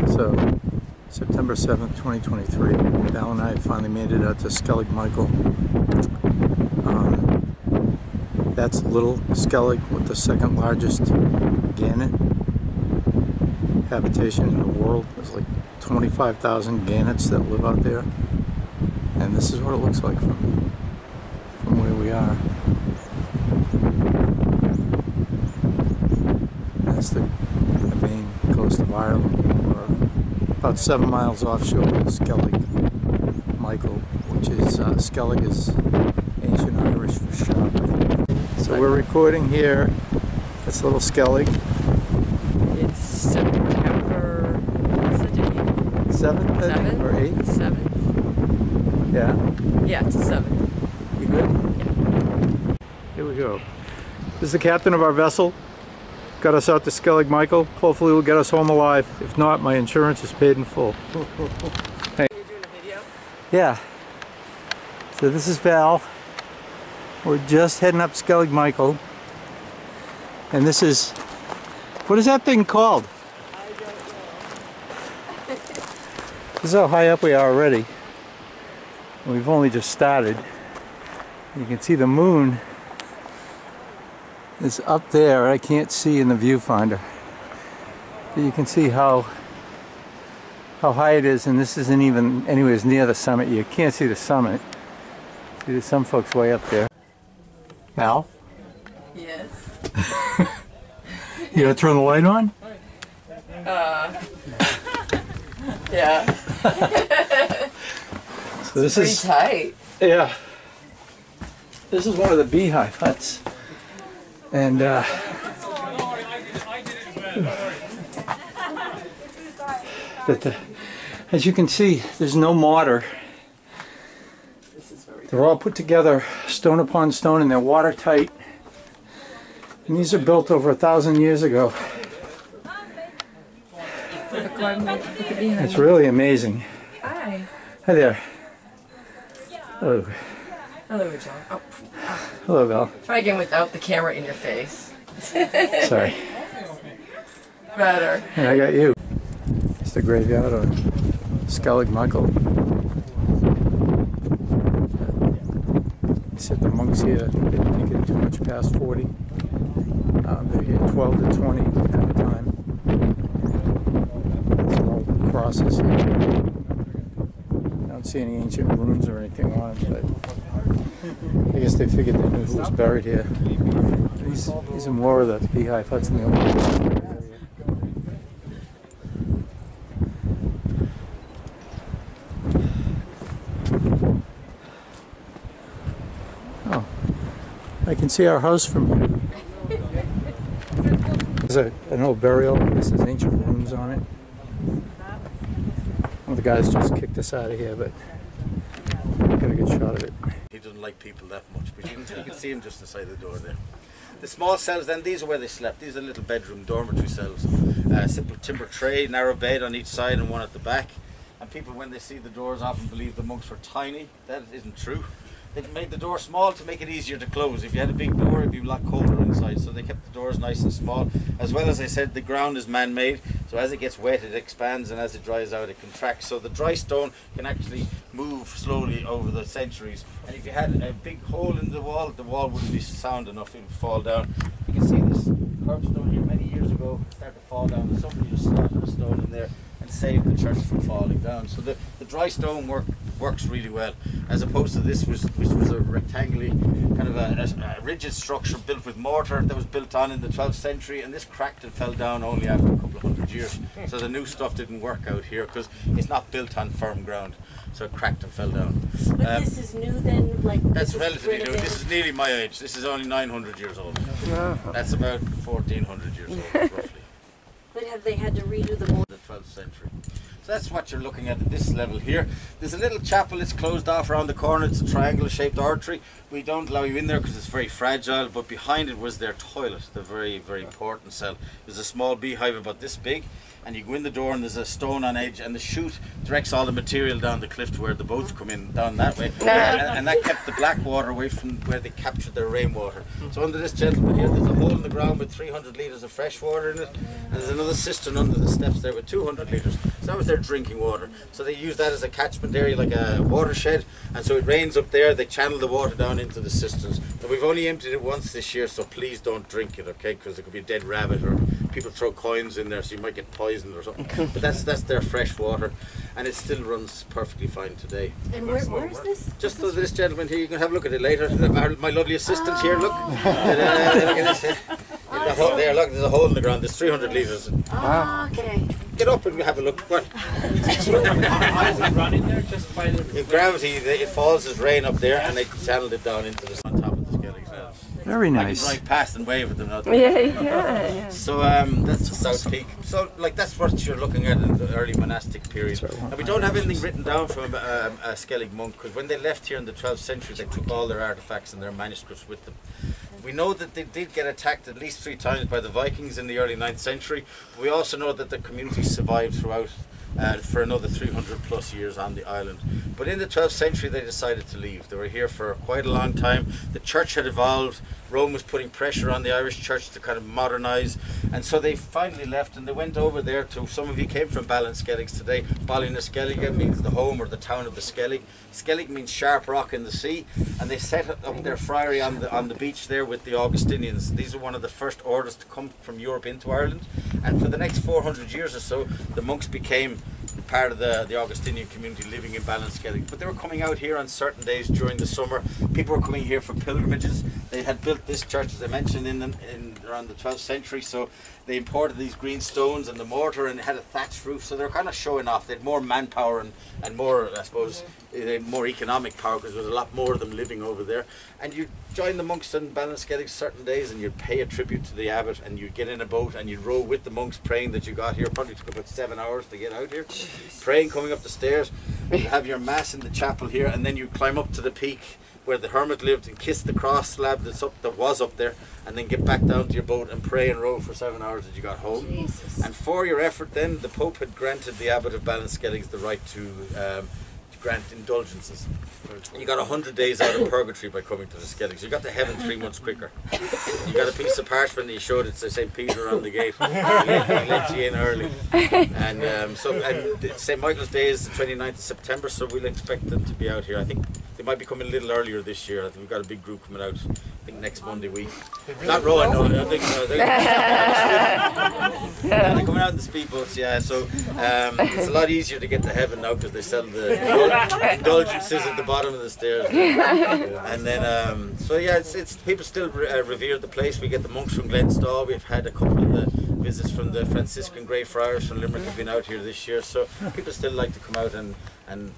So, September 7th, 2023, Val and I finally made it out to Skellig Michael. That's Little Skellig with the second largest gannet habitation in the world. There's like 25,000 gannets that live out there. And this is what it looks like from where we are. That's the main coast of Ireland. We're about 7 miles offshore of Skellig Michael, which is, Skellig is ancient Irish for sharp. So we're recording here. That's Little Skellig. It's September, what's the date? 7th, I think, or 8th? 7th. Yeah? Yeah, it's the 7th. You good? Yeah. Here we go. This is the captain of our vessel. Got us out to Skellig Michael. Hopefully we'll get us home alive. If not, my insurance is paid in full. Hey. Are you doing a video? Yeah. So this is Val. We're just heading up Skellig Michael. And this is, what is that thing called? I don't know. This is how high up we are already. And we've only just started. You can see the moon is up there. I can't see in the viewfinder. But you can see how high it is, and this isn't even anywhere near the summit. You can't see the summit. See, there's some folks way up there. Al? Yes. You gonna turn the light on? Yeah. So this Pretty is tight. Yeah. This is one of the beehive huts. And as you can see, there's no mortar. They're all put together stone upon stone, and they're watertight. And these are built over 1,000 years ago. It's really amazing. Hi. Hi there. Hello. Hello, John. Oh. Hello, Val. Try again without the camera in your face. Sorry. Better. And I got you. It's the graveyard of Skellig Michael. They said the monks here didn't get too much past 40. They're here 12 to 20 at a time. There's all crosses here. I don't see any ancient runes or anything on them, but I guess they figured they knew who was buried here. These are more of the beehive huts in the old area. Oh, I can see our house from here. There's an old burial. This is ancient runes on it. One of the guys just kicked us out of here, but got a good shot of it. He doesn't like people that much, but you can see him just inside the door there. The small cells then, these are where they slept. These are little bedroom dormitory cells. Simple timber tray, narrow bed on each side and one at the back. And people, when they see the doors, often believe the monks were tiny. That isn't true. They made the door small to make it easier to close. If you had a big door, it'd be a lot colder inside, so they kept the doors nice and small. As well as I said, the ground is man-made, so as it gets wet it expands, and as it dries out it contracts. So the dry stone can actually move slowly over the centuries. And if you had a big hole in the wall wouldn't be sound enough, it would fall down. You can see this curbstone here many years ago start to fall down, and somebody just slotted a stone in there and saved the church from falling down. So the dry stone works really well, as opposed to this, which was a rectangular kind of a rigid structure built with mortar that was built on in the 12th century, and this cracked and fell down only after a couple of hundred years. So the new stuff didn't work out here because it's not built on firm ground, so it cracked and fell down. But this is new then? Like that's relatively new. This is nearly my age. This is only 900 years old. That's about 1400 years old roughly. But have they had to redo the mold? The 12th century. So that's what you're looking at this level here. There's a little chapel, it's closed off around the corner. It's a triangular shaped oratory. We don't allow you in there because it's very fragile, but behind it was their toilet, the very, very important cell. There's a small beehive about this big, and you go in the door and there's a stone on edge, and the chute directs all the material down the cliff to where the boats come in, down that way. And that kept the black water away from where they captured their rainwater. So under this gentleman here, there's a hole in the ground with 300 litres of fresh water in it, and there's another cistern under the steps there with 200 litres. So that was their drinking water. So they use that as a catchment area, like a watershed, and so it rains up there, they channel the water down into the cisterns. And we've only emptied it once this year, so please don't drink it, okay, because there could be a dead rabbit, or people throw coins in there, so you might get poisoned or something. But that's their fresh water, and it still runs perfectly fine today. And where is this? Just so this gentleman here, you can have a look at it later. My lovely assistant here, look. Look at this. There, look, there's a hole in the ground, there's 300 litres. Oh, okay. Get up and have a look. What? How is it running there? Just by the... In gravity, it falls as rain up there, and they channeled it down into the on top of the Skellig. Very I nice. can drive past and wave at them out there. Yeah. So that's the South Peak. So like that's what you're looking at in the early monastic period. And we don't have anything written down from a Skellig monk, because when they left here in the 12th century, they took all their artifacts and their manuscripts with them. We know that they did get attacked at least 3 times by the Vikings in the early 9th century. We also know that the community survived throughout for another 300 plus years on the island. But in the 12th century they decided to leave. They were here for quite a long time. The church had evolved. Rome was putting pressure on the Irish church to kind of modernise, and so they finally left, and they went over there to, some of you came from Ballinskelligs today. Ballinskellig means the home or the town of the Skellig. Skellig means sharp rock in the sea, and they set up their friary on the beach there with the Augustinians. These are one of the first orders to come from Europe into Ireland, and for the next 400 years or so the monks became part of the Augustinian community living in Ballinskellig. But they were coming out here on certain days during the summer. People were coming here for pilgrimages. They had built this church, as I mentioned, in around the 12th century, so they imported these green stones and the mortar, and it had a thatched roof, so they were kind of showing off. They had more manpower and more, I suppose, more economic power, because there was a lot more of them living over there. And you join the monks in Ballinskellig certain days, and you'd pay a tribute to the abbot, and you'd get in a boat and you'd row with the monks, praying that you got here. Probably took about 7 hours to get out here. Praying, coming up the stairs. You'd have your mass in the chapel here, and then you climb up to the peak where the hermit lived and kiss the cross slab that was up there, and then get back down to your boat and pray and row for 7 hours as you got home. Jesus. And for your effort then, the Pope had granted the abbot of Ballinskellig the right to grant indulgences. You got 100 days out of purgatory by coming to the Skelligs. You got to heaven 3 months quicker. You got a piece of parchment and you showed it to St. Peter on the gate. He let you in early. And St. Michael's Day is the 29th of September, so we'll expect them to be out here. I think they might be coming a little earlier this year. I think we've got a big group coming out, I think next Monday week. Not rowing, no. I think they're coming out in the speedboats, yeah. So it's a lot easier to get to heaven now, because they sell the indulgences at the bottom of the stairs. And then, so yeah, it's people still revere the place. We get the monks from Glenstall. We've had a couple of the visits from the Franciscan Grey Friars from Limerick have been out here this year. So people still like to come out and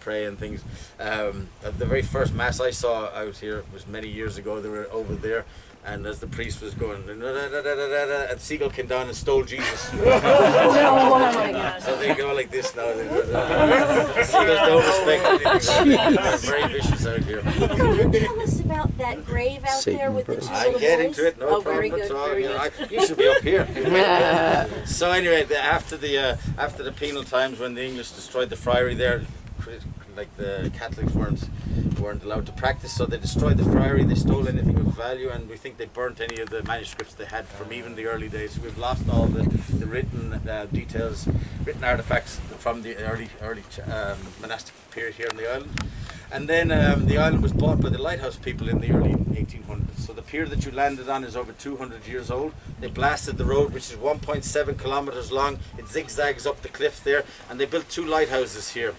pray and things. The very first mass I saw out here was many years ago. They were over there, and as the priest was going, a seagull came down and stole Jesus. So they go like this now. The seagulls don't respect anything. They're very vicious out here. Tell us about that grave out there with the 2 little boys. I'm getting to it, no very problem good, at all. very You know, good. you should be up here. So anyway, after the penal times, when the English destroyed the friary there, like the Catholics weren't allowed to practice, so they destroyed the friary. They stole anything of value, and we think they burnt any of the manuscripts they had from even the early days. So we've lost all the written details, written artifacts from the early monastic period here on the island. And then the island was bought by the lighthouse people in the early 1800s. So the pier that you landed on is over 200 years old. They blasted the road, which is 1.7 kilometers long. It zigzags up the cliff there, and they built 2 lighthouses here.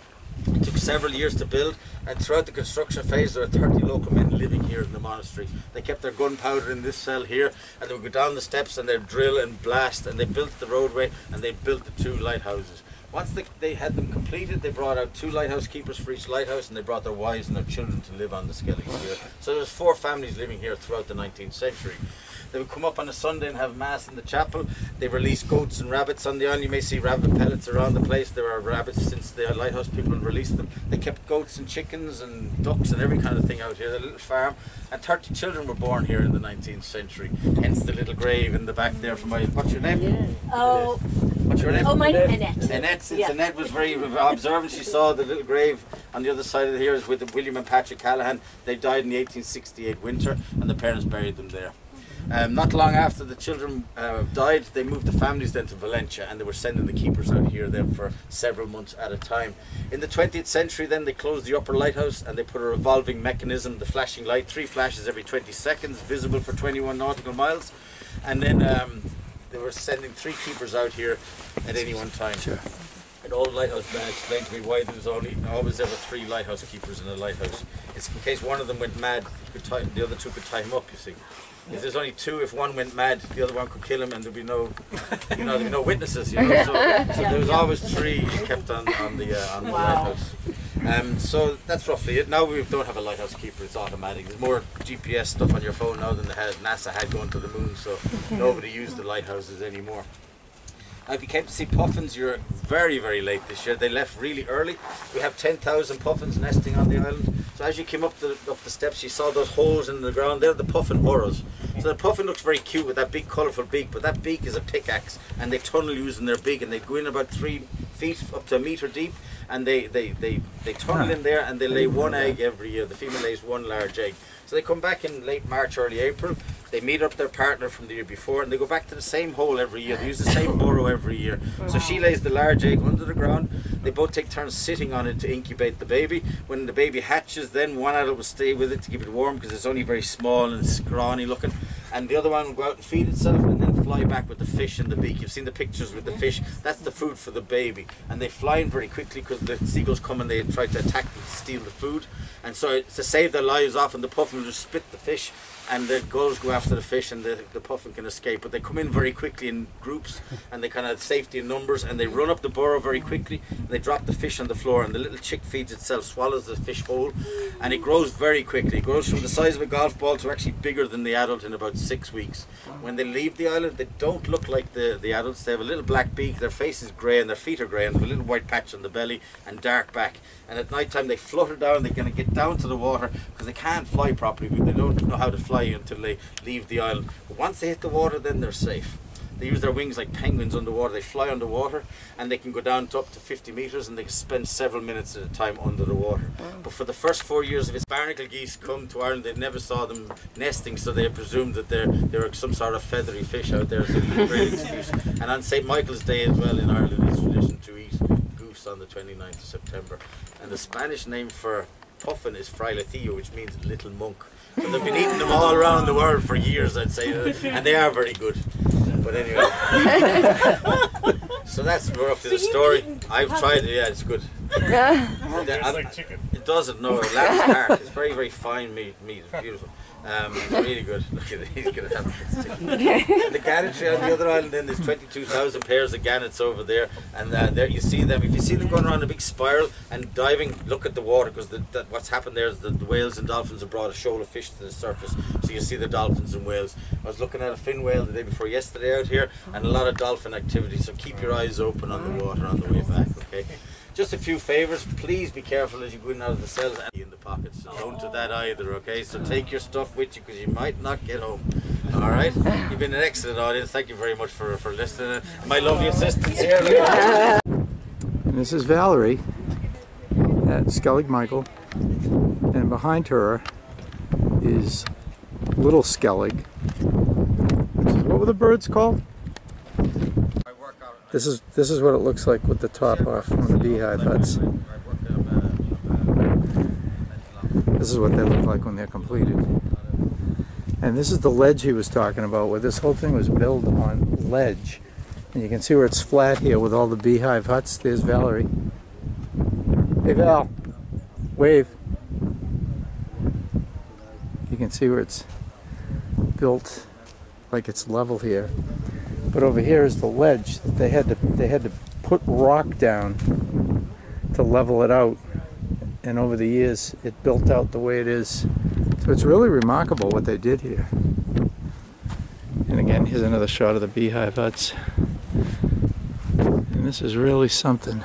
It took several years to build, and throughout the construction phase there are 30 local men living here in the monastery. They kept their gunpowder in this cell here, and they would go down the steps and they'd drill and blast, and they built the roadway and they built the 2 lighthouses. Once they had them completed, they brought out 2 lighthouse keepers for each lighthouse, and they brought their wives and their children to live on the Skelligs here. So there's 4 families living here throughout the 19th century. They would come up on a Sunday and have mass in the chapel. They release goats and rabbits on the island. You may see rabbit pellets around the place. There are rabbits since the lighthouse people released them. They kept goats and chickens and ducks and every kind of thing out here. The little farm. And 30 children were born here in the 19th century. Hence the little grave in the back there for my... What's your name? Oh, What's your name? Oh, my name is Annette. Annette, since Yeah. Annette was very observant, she saw the little grave on the other side of here is with William and Patrick Callahan. They died in the 1868 winter, and the parents buried them there. Not long after the children died, they moved the families then to Valencia, and they were sending the keepers out here then for several months at a time. In the 20th century then they closed the upper lighthouse and they put a revolving mechanism, the flashing light, 3 flashes every 20 seconds, visible for 21 nautical miles, and then they were sending 3 keepers out here at any one time. Sure. An old lighthouse man explained to me why there was always ever 3 lighthouse keepers in a lighthouse. It's in case one of them went mad, the other 2 could tie him up, you see. If there's only 2, if one went mad, the other one could kill him, and there'd be no, there'd be no witnesses. So there was always 3 kept on the lighthouse. So that's roughly it. Now we don't have a lighthouse keeper; it's automatic. There's more GPS stuff on your phone now than NASA had going to the moon, so nobody used the lighthouses anymore. Now, if you came to see puffins, you're very, very late this year. They left really early. We have 10,000 puffins nesting on the island. So as you came up the steps, you saw those holes in the ground. They're the puffin burrows. So the puffin looks very cute with that big colourful beak, but that beak is a pickaxe, and they tunnel using their beak, and they go in about 3 feet up to 1 metre deep, and they tunnel in there, and they lay 1 egg every year. The female lays 1 large egg. So they come back in late March, early April. They meet up their partner from the year before, and they go back to the same hole every year. They use the same burrow every year. So she lays the large egg under the ground. They both take turns sitting on it to incubate the baby. When the baby hatches, then one adult will stay with it to keep it warm because it's only very small and scrawny looking. And the other one will go out and feed itself and then fly back with the fish in the beak. You've seen the pictures with the fish. That's the food for the baby. And they fly in very quickly because the seagulls come and they try to attack them to steal the food. And so to save their lives, often the puffin will just spit the fish, and the gulls go after the fish, and the puffin can escape. But they come in very quickly in groups, and they kind of safety in numbers, and they run up the burrow very quickly, and they drop the fish on the floor, and the little chick feeds itself, swallows the fish whole, and it grows very quickly. It grows from the size of a golf ball to actually bigger than the adult in about 6 weeks. When they leave the island, they don't look like the adults. They have a little black beak, their face is grey, and their feet are grey, and have a little white patch on the belly, and dark back. And at night time they flutter down, they're going to get down to the water because they can't fly properly, but they don't know how to fly until they leave the island. But once they hit the water, then they're safe. They use their wings like penguins underwater. They fly underwater, and they can go down to up to 50 metres, and they can spend several minutes at a time under the water. But for the first 4 years of its barnacle geese come to Ireland, they never saw them nesting, so they presumed that they're some sort of feathery fish out there. So it's a great excuse. And on St. Michael's Day as well in Ireland, it's tradition to eat goose on the 29th of September. And the Spanish name for puffin is frailecillo, which means little monk. So they've been eating them all around the world for years, I'd say, and they are very good. But anyway, so we're up to the story. I've tried it, yeah, it's good. It's like chicken. It doesn't, no, lamb's heart. It's very, very fine meat, it's beautiful. It's really good. Look at it, he's going to have it. And the gannetry on the other island, then there's 22,000 pairs of gannets over there, and there you see them. If you see them going around a big spiral and diving, look at the water, because what's happened there is the whales and dolphins have brought a shoal of fish to the surface, so you see the dolphins and whales. I was looking at a fin whale the day before yesterday out here, and a lot of dolphin activity, so keep your eyes open on the water on the way back, okay? Just a few favours, please be careful as you go in and out of the cells and in the pockets. So don't do that either, okay? So take your stuff with you because you might not get home. Alright? You've been an excellent audience. Thank you very much for listening. My lovely assistants here. And this is Valerie at Skellig Michael, and behind her is Little Skellig. What were the birds called? This is what it looks like with the top off from the beehive huts. This is what they look like when they're completed. And this is the ledge he was talking about, where this whole thing was built on ledge. And you can see where it's flat here with all the beehive huts. There's Valerie. Hey Val, wave. You can see where it's built like it's level here. But over here is the ledge that they had to put rock down to level it out, and over the years it built out the way it is. So it's really remarkable what they did here. And again, here's another shot of the beehive huts. And this is really something.